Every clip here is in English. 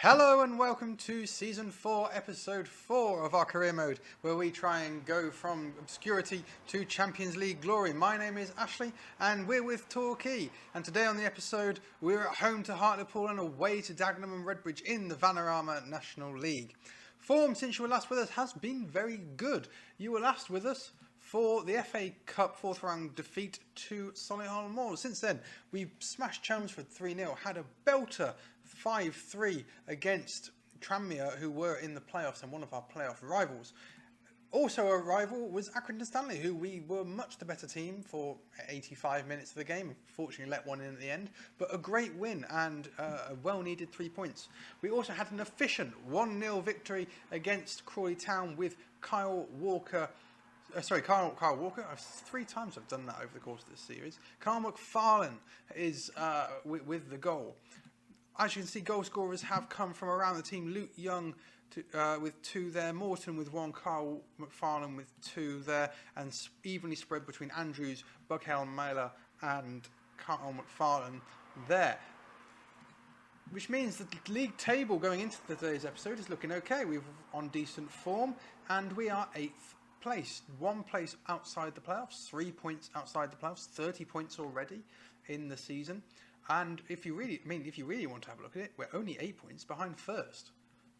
Hello and welcome to Season 4, Episode 4 of our career mode, where we try and go from obscurity to Champions League glory. My name is Ashley and we're with Torquay. And today on the episode, we're at home to Hartlepool and away to Dagenham and Redbridge in the Vanarama National League. Form since you were last with us has been very good. You were last with us for the FA Cup fourth round defeat to Solihull Moors. Since then, we've smashed Chelmsford 3-0, had a belter 5-3 against Tranmere, who were in the playoffs and one of our playoff rivals. Also a rival was Accrington Stanley, who we were much the better team for 85 minutes of the game. Fortunately let one in at the end, but a great win and a well-needed 3 points. We also had an efficient 1-0 victory against Crawley Town with Kyle Walker. Kyle Walker. Three times I've done that over the course of this series. Kyle McFarlane is with the goal. As you can see, goal scorers have come from around the team. Luke Young with 2 there, Morton with 1, Kyle McFarlane with 2 there, and evenly spread between Andrews, Buckhelm-Mailer and Kyle McFarlane there. Which means that the league table going into today's episode is looking okay. We're on decent form and we are 8th place. 1 place outside the playoffs, 3 points outside the playoffs, 30 points already in the season. And if you really want to have a look at it, we're only 8 points behind first.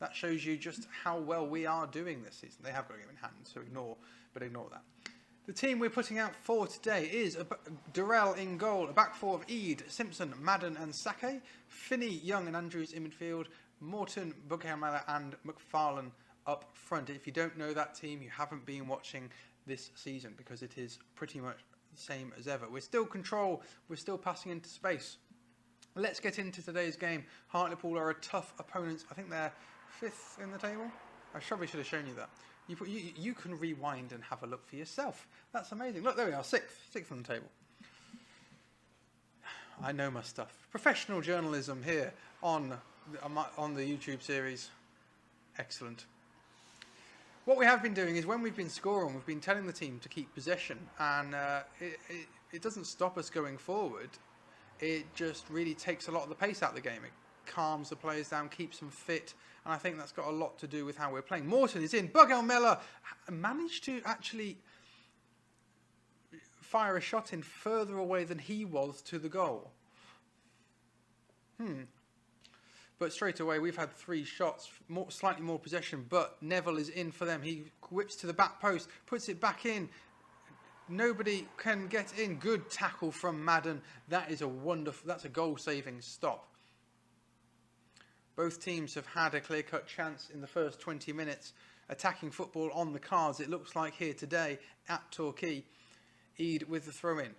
That shows you just how well we are doing this season. They have got a game in hand, so ignore that. The team we're putting out for today is Durrell in goal, a back four of Eade, Simpson, Madden and Sake, Finney, Young and Andrews in midfield, Morton, Buckhelm-Mailer and McFarlane up front. If you don't know that team, you haven't been watching this season, because it is pretty much the same as ever. We're still control, we're still passing into space. Let's get into today's game. Hartlepool are a tough opponent. I think they're 5th in the table. I probably should have shown you that. You can rewind and have a look for yourself. That's amazing. Look, there we are, 6th on the table. I know my stuff. Professional journalism here on the YouTube series. Excellent. What we have been doing is when we've been scoring, we've been telling the team to keep possession, and it doesn't stop us going forward. It just really takes a lot of the pace out of the game. It calms the players down, keeps them fit, and I think that's got a lot to do with how we're playing. Morton is in. Buckhelm-Mailer managed to actually fire a shot in further away than he was to the goal. But straight away, we've had 3 shots, slightly more possession, but Neville is in for them. He whips to the back post, puts it back in. Nobody can get in. Good tackle from Madden. That is that's a goal-saving stop. Both teams have had a clear-cut chance in the first 20 minutes. Attacking football on the cards, it looks like here today at Torquay. Eade with the throw-in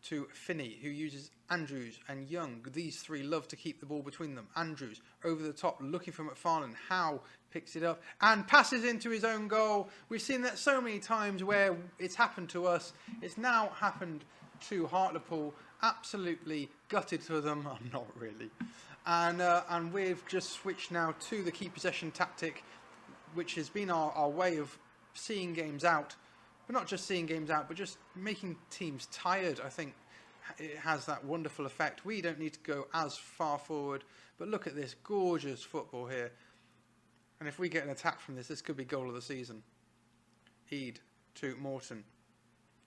to Finney, who uses Andrews and Young. These 3 love to keep the ball between them. Andrews over the top, looking for McFarlane. Howe picks it up and passes into his own goal. We've seen that so many times where it's happened to us. It's now happened to Hartlepool. Absolutely gutted to them. Oh, not really. And we've just switched now to the keep possession tactic, which has been our way of seeing games out. But not just seeing games out, but just making teams tired. I think it has that wonderful effect. We don't need to go as far forward. But look at this gorgeous football here. And if we get an attack from this could be goal of the season. Eade to Morton,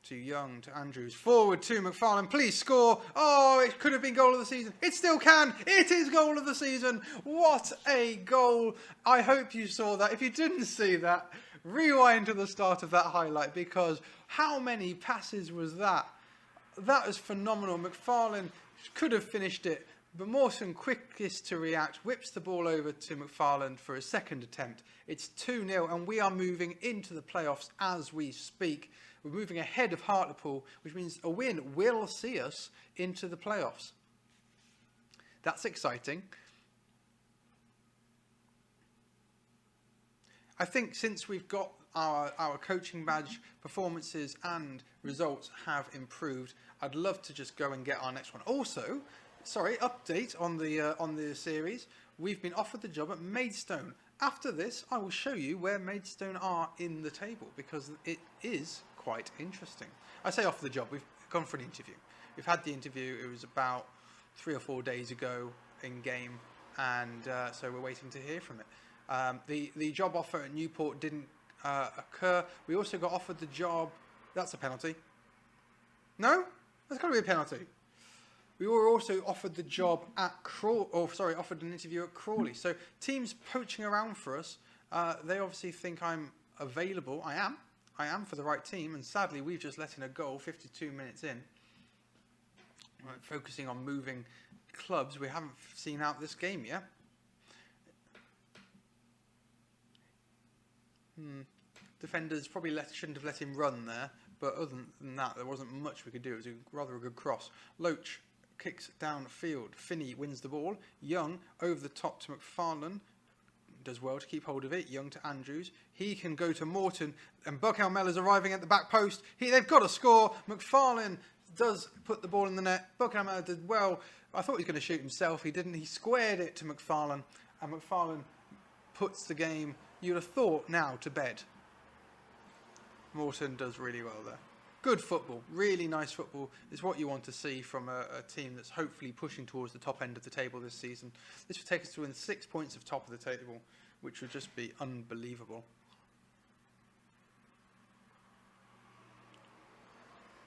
to Young, to Andrews. Forward to McFarlane. Please score. Oh, it could have been goal of the season. It still can. It is goal of the season. What a goal. I hope you saw that. If you didn't see that, rewind to the start of that highlight, because how many passes was that? That was phenomenal. McFarlane could have finished it, but Morton, quickest to react, whips the ball over to McFarlane for a second attempt. It's 2-0 and we are moving into the playoffs as we speak. We're moving ahead of Hartlepool, which means a win will see us into the playoffs. That's exciting. I think since we've got our coaching badge, performances and results have improved, I'd love to just go and get our next one. Also, update on the series. We've been offered the job at Maidstone. After this, I will show you where Maidstone are in the table, because it is quite interesting. I say offer the job. We've gone for an interview. We've had the interview. It was about 3 or 4 days ago in game, and so we're waiting to hear from it. The job offer at Newport didn't occur. We also got offered the job. That's a penalty. No, that's got to be a penalty. We were also offered the job at offered an interview at Crawley. So teams poaching around for us. They obviously think I'm available. I am for the right team, and sadly we've just let in a goal 52 minutes in. Focusing on moving clubs, we haven't seen out this game yet. Defenders probably shouldn't have let him run there, but other than that, there wasn't much we could do. It was rather a good cross. Loach kicks downfield. Finney wins the ball. Young over the top to McFarlane. Does well to keep hold of it. Young to Andrews. He can go to Morton, and Buckhouse Mellor's arriving at the back post. They've got to score. McFarlane does put the ball in the net. Buckhouse Mellor did well. I thought he was going to shoot himself. He didn't. He squared it to McFarlane, and McFarlane puts the game, you'd have thought, now to bed. Morton does really well there. Good football, really nice football is what you want to see from a team that's hopefully pushing towards the top end of the table this season. This would take us to within 6 points of top of the table, which would just be unbelievable.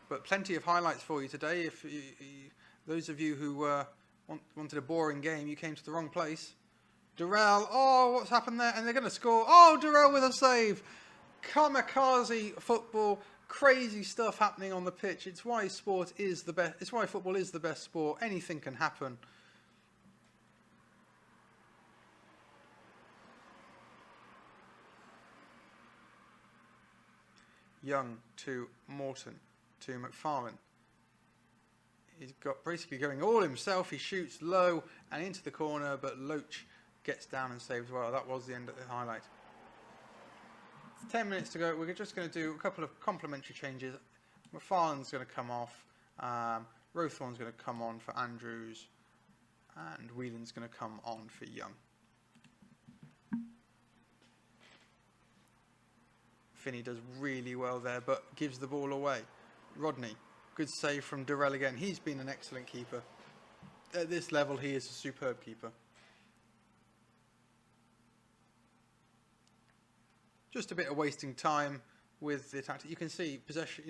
But plenty of highlights for you today. If those of you who wanted a boring game, you came to the wrong place. Durrell, oh, what's happened there? And they're going to score. Oh, Durrell with a save. Kamikaze football. Crazy stuff happening on the pitch. It's why sport is the best. It's why football is the best sport. Anything can happen. Young to Morton to McFarlane. He's got basically going all himself. He shoots low and into the corner, but Loach gets down and saves well. That was the end of the highlight. 10 minutes to go. We're just going to do a couple of complementary changes. McFarlane's going to come off. Rowthorne's going to come on for Andrews. And Whelan's going to come on for Young. Finney does really well there, but gives the ball away. Rodney, good save from Durrell again. He's been an excellent keeper. At this level, he is a superb keeper. Just a bit of wasting time with the tactic. You can see possession,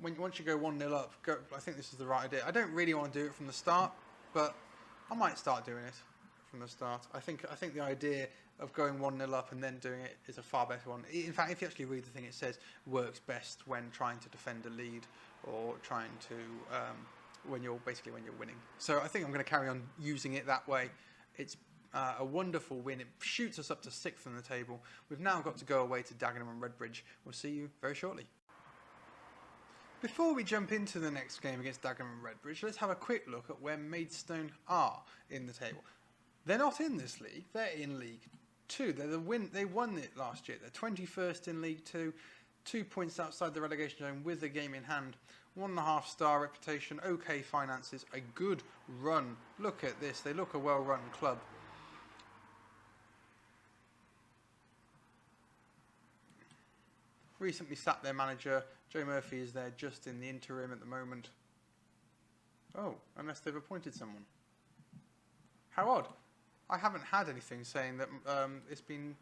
once you go 1-0 up, I think this is the right idea. I don't really want to do it from the start, but I might start doing it from the start. I think the idea of going 1-0 up and then doing it is a far better one. In fact, if you actually read the thing, it says works best when trying to defend a lead or trying to when you're winning. So I think I'm going to carry on using it that way. It's a wonderful win. It shoots us up to 6th on the table. We've now got to go away to Dagenham and Redbridge. We'll see you very shortly. Before we jump into the next game against Dagenham and Redbridge, let's have a quick look at where Maidstone are in the table. They're not in this league. They're in League 2. They won it last year. They're 21st in League 2. 2 points outside the relegation zone with a game in hand. 1.5-star reputation. Okay finances. A good run. Look at this. They look a well-run club. Recently sacked their manager. Joe Murphy is there just in the interim at the moment. Oh, unless they've appointed someone. How odd. I haven't had anything saying that it's been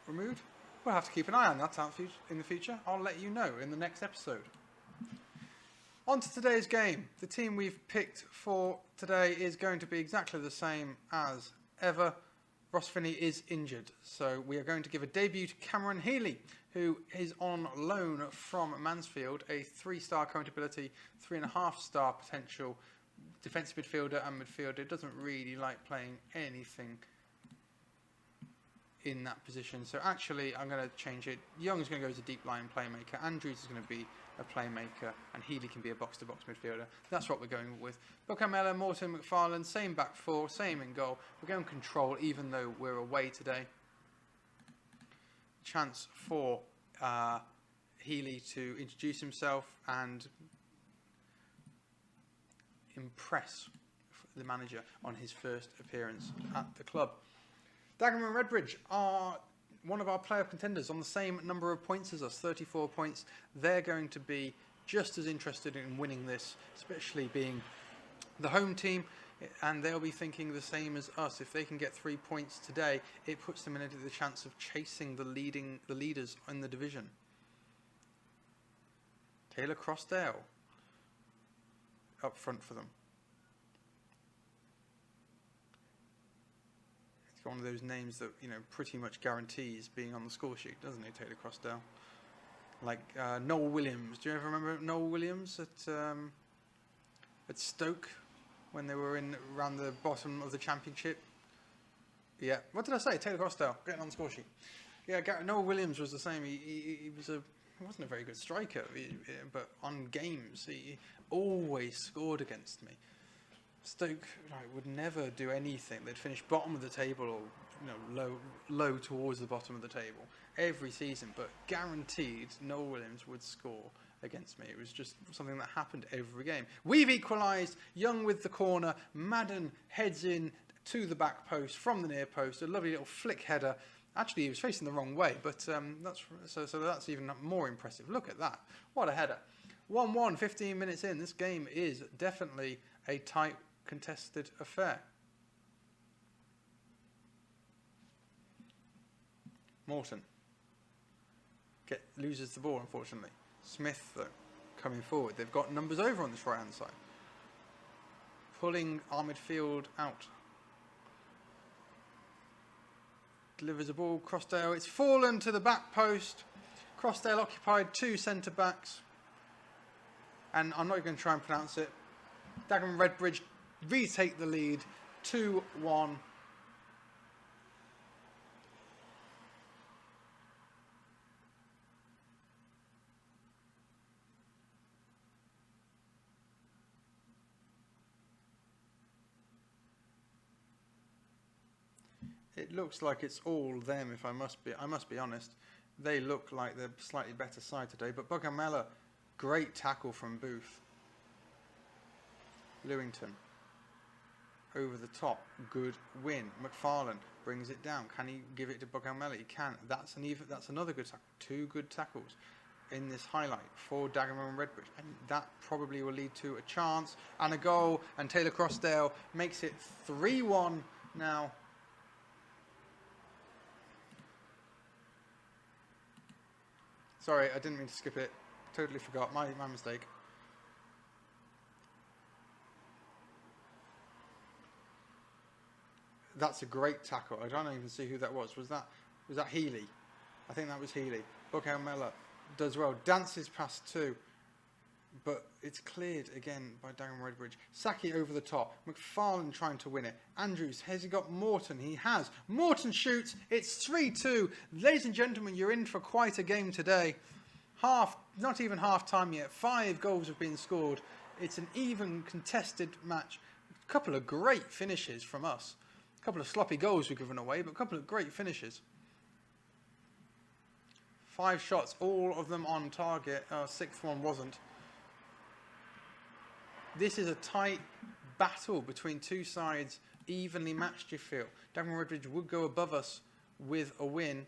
removed. We'll have to keep an eye on that in the future. I'll let you know in the next episode. On to today's game. The team we've picked for today is going to be exactly the same as ever. Ross Finney is injured, so we are going to give a debut to Cameron Healy, who is on loan from Mansfield, a 3-star current ability, 3.5-star potential defensive midfielder and midfielder. Doesn't really like playing anything in that position, so actually I'm going to change it. Young's going to go as a deep line playmaker, Andrews is going to be a playmaker, and Healy can be a box-to-box midfielder. That's what we're going with. Buckhouse Mellor, Morton, McFarlane, same back four, same in goal. We're going control even though we're away today. Chance for Healy to introduce himself and impress the manager on his first appearance at the club. Dagenham and Redbridge are one of our playoff contenders on the same number of points as us, 34 points. They're going to be just as interested in winning this, especially being the home team. And they'll be thinking the same as us. If they can get 3 points today, it puts them into the chance of chasing the leaders in the division. Taylor Crossdale up front for them. It's got one of those names that, you know, pretty much guarantees being on the score sheet, doesn't he, Taylor Crossdale? Like Noel Williams. Do you ever remember Noel Williams at Stoke when they were in around the bottom of the Championship? Yeah. What did I say? Taylor Crossdale getting on the score sheet. Yeah, Noel Williams was the same. He wasn't a very good striker, but on games he always scored against me. Stoke would never do anything. They'd finish bottom of the table or, you know, low towards the bottom of the table every season, but guaranteed Noel Williams would score against me. It was just something that happened every game. We've equalised. Young with the corner. Madden heads in to the back post from the near post. A lovely little flick header. Actually, he was facing the wrong way, but that's even more impressive. Look at that. What a header. 1-1, 15 minutes in. This game is definitely a tight, contested affair. Morton loses the ball, unfortunately. Smith, though, coming forward. They've got numbers over on this right-hand side. Pulling our midfield out. Delivers a ball. Crossdale. It's fallen to the back post. Crossdale occupied 2 centre-backs. And I'm not even going to try and pronounce it. Dagenham Redbridge retake the lead. 2-1. It looks like it's all them. If I must be honest, they look like the slightly better side today. But Bugamella, great tackle from Booth. Lewington over the top, good win. McFarlane brings it down. Can he give it to Bugamella? He can. That's another good tackle. 2 good tackles in this highlight for Dagenham and Redbridge, and that probably will lead to a chance and a goal. And Taylor Crossdale makes it 3-1 now. Sorry, I didn't mean to skip it. Totally forgot. My mistake. That's a great tackle. I don't even see who that was. Was that Healy? I think that was Healy. Bugamella does well. Dances past 2. But it's cleared again by Dagenham Redbridge. Saki over the top. McFarlane trying to win it. Andrews, has he got Morton? He has. Morton shoots. It's 3-2. Ladies and gentlemen, you're in for quite a game today. Not even half time yet. 5 goals have been scored. It's an even contested match. A couple of great finishes from us. A couple of sloppy goals we've given away, but a couple of great finishes. 5 shots, all of them on target. 6th one wasn't. This is a tight battle between 2 sides, evenly matched, you feel. Dagenham Redbridge would go above us with a win.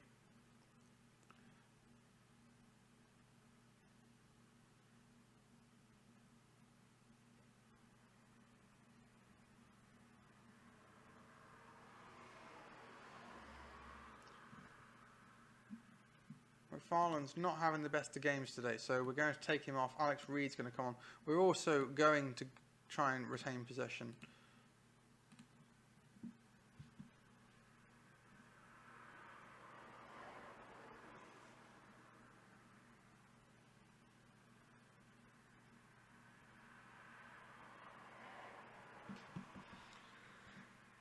McFarlane's not having the best of games today, so we're going to take him off. Alex Reed's going to come on. We're also going to try and retain possession.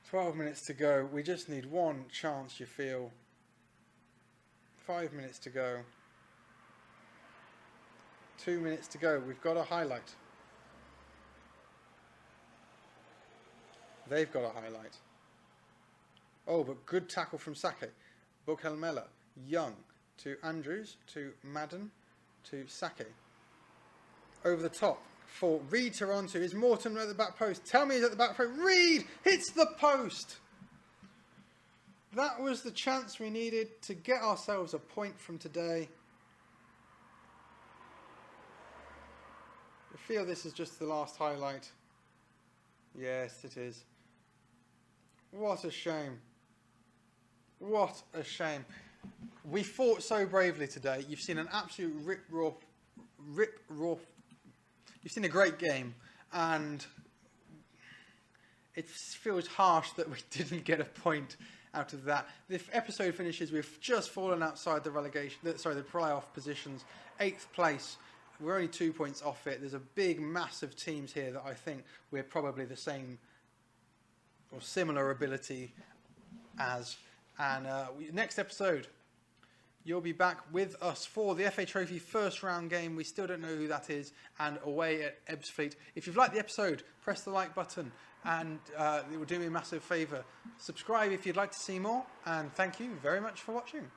"12 minutes to go. We just need one chance, you feel. 5 minutes to go. 2 minutes to go. We've got a highlight. They've got a highlight. Oh, but good tackle from Sake. Bugamella. Young to Andrews, to Madden, to Sake. Over the top for Reed Toronto. Is Morton at the back post? Tell me he's at the back post. Reed hits the post. That was the chance we needed to get ourselves a point from today. I feel this is just the last highlight. Yes, it is. What a shame. What a shame. We fought so bravely today. You've seen an absolute rip-roar. You've seen a great game, and it feels harsh that we didn't get a point out of that. The episode finishes, we've just fallen outside the the playoff positions, 8th place. We're only 2 points off it. There's a big, massive teams here that I think we're probably the same or similar ability as. And next episode, you'll be back with us for the FA Trophy first round game. We still don't know who that is, and away at Ebbsfleet. If you've liked the episode, press the like button, and it will do me a massive favour. Subscribe if you'd like to see more, and thank you very much for watching.